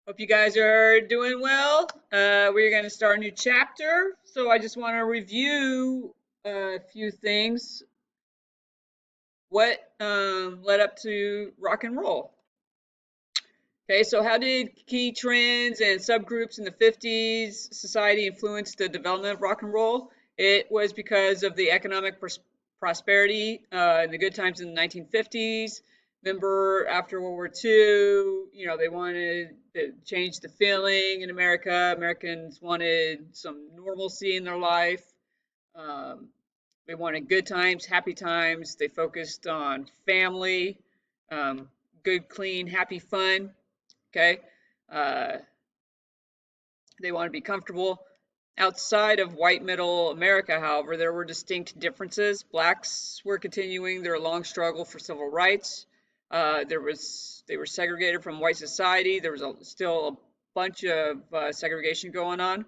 Hope you guys are doing well. We're going to start a new chapter. So I just want to review a few things. What led up to rock and roll? Okay, so how did key trends and subgroups in the 50s society influence the development of rock and roll? It was because of the economic prosperity and the good times in the 1950s. Remember, after World War II, they wanted to change the feeling in America. Americans wanted some normalcy in their life. Um, they wanted good times, happy times. They focused on family, um, good, clean, happy fun. Okay. Uh, they want to be comfortable. Outside of white middle America, however, there were distinct differences. Blacks were continuing their long struggle for civil rights. They were segregated from white society. There was still a bunch of segregation going on,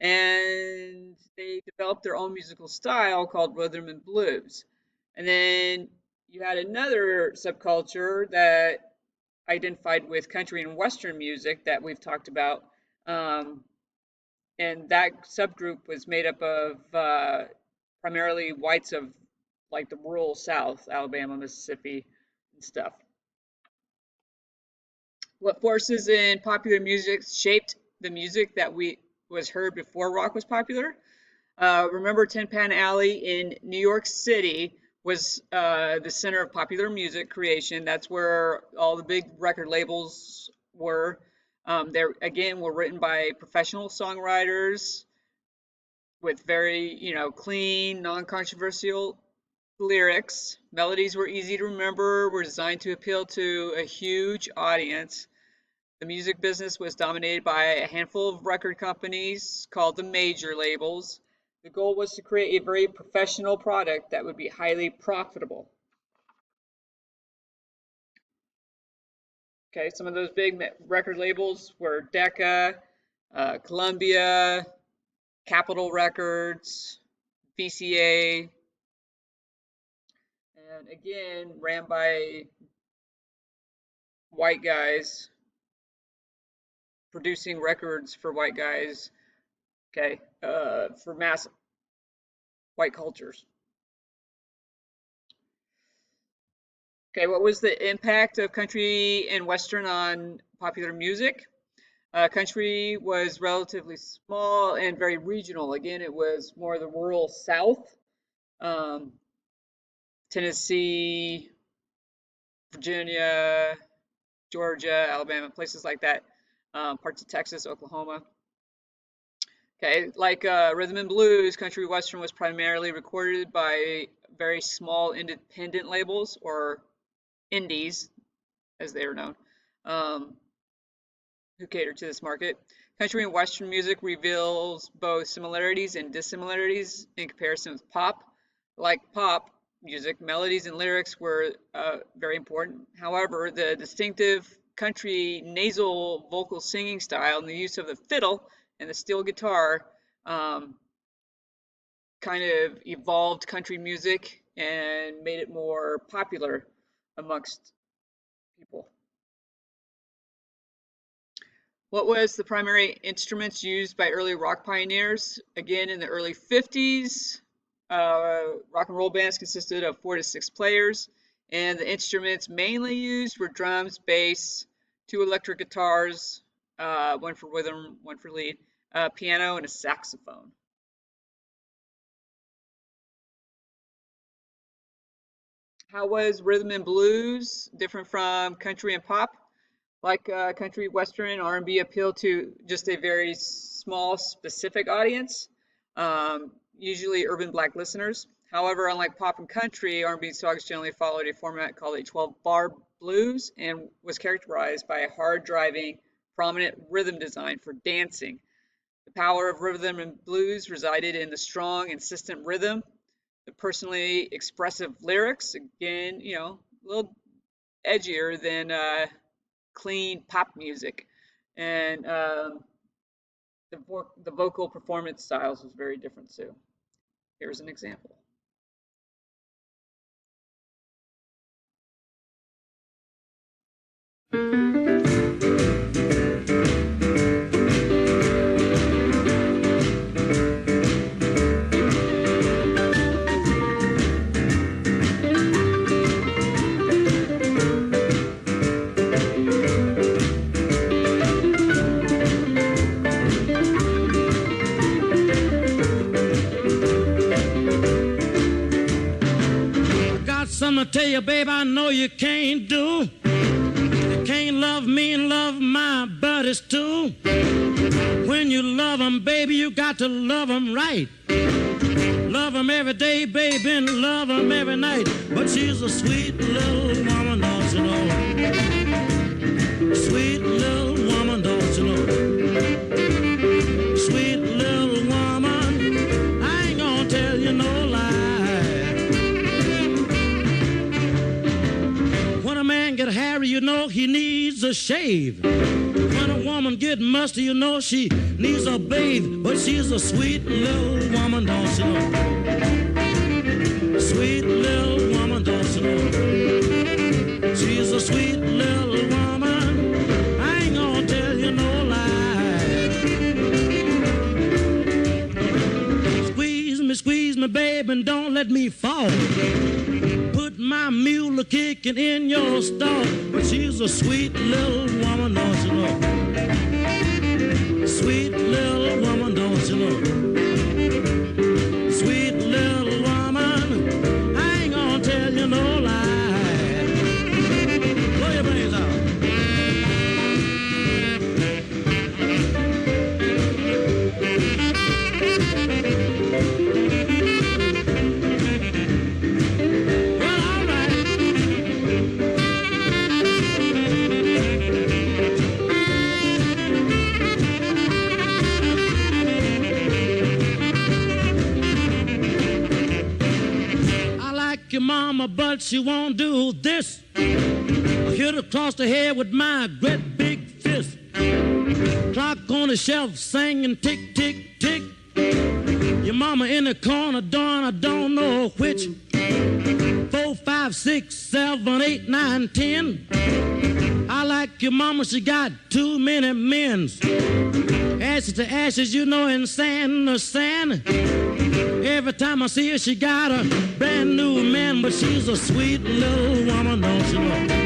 and they developed their own musical style called rhythm and blues. And then you had another subculture that identified with country and western music that we've talked about. Um, and that subgroup was made up of primarily whites of like the rural South, Alabama, Mississippi, and stuff. What forces in popular music shaped the music that we was heard before rock was popular? Remember Tin Pan Alley in New York City was the center of popular music creation. That's where all the big record labels were. They again were written by professional songwriters with very, clean, non-controversial lyrics. Melodies were easy to remember, were designed to appeal to a huge audience. The music business was dominated by a handful of record companies called the major labels. The goal was to create a very professional product that would be highly profitable. Okay, some of those big record labels were Decca, Columbia, Capitol Records, VCA, and again ran by white guys producing records for white guys, okay, for mass white cultures. Okay, what was the impact of country and western on popular music? Country was relatively small and very regional. Again, it was more the rural South, um, Tennessee, Virginia, Georgia, Alabama, places like that, parts of Texas, Oklahoma. Okay, like rhythm and blues, country western was primarily recorded by very small independent labels or indies, as they are known, um, who cater to this market. Country and western music reveals both similarities and dissimilarities in comparison with pop. Like pop music, melodies and lyrics were very important. However, the distinctive country nasal vocal singing style and the use of the fiddle and the steel guitar um, kind of evolved country music and made it more popular amongst people. What was the primary instruments used by early rock pioneers? Again, in the early 50s, rock and roll bands consisted of 4 to 6 players, and the instruments mainly used were drums, bass, 2 electric guitars, one for rhythm, one for lead, piano, and a saxophone. How was rhythm and blues different from country and pop? Like country, western, and R&B appeal to just a very small, specific audience, usually urban black listeners. However, unlike pop and country, R&B songs generally followed a format called a 12-bar blues and was characterized by a hard-driving, prominent rhythm design for dancing. The power of rhythm and blues resided in the strong, insistent rhythm, the personally expressive lyrics, again, a little edgier than clean pop music, and the vocal performance styles was very different too. Here's an example. you, babe, I know you can't do. You can't love me and love my buddies too. When you love them, baby, you got to love them right. Love them every day, baby, and love them every night. But she's a sweet little woman, don't you know? Sweet little woman, don't you know? Sweet little woman, I ain't gonna tell you no lie. When a man get hairy, you know he needs a shave. When a woman get musty, you know she needs a bathe. But she's a sweet little woman, don't you know? Sweet little woman, don't you know? She's a sweet little woman, I ain't gonna tell you no lie. Squeeze me, babe, and don't let me fall. Put my mule kicking in your stall. But she's a sweet little woman, don't you know? Sweet little woman, don't you know? Sweet little woman, I ain't gonna tell you no lie. Blow your brains out. Your mama, but she won't do this. I hit her across the head with my great big fist. Clock on the shelf singing tick, tick, tick. Your mama in the corner doing I don't know which. 4, 5, 6, 7, 8, 9, 10. I like your mama, she got too many men's. Ashes to ashes, you know, and sand to sand. Every time I see her, she got a brand new man. But she's a sweet little woman, don't you know?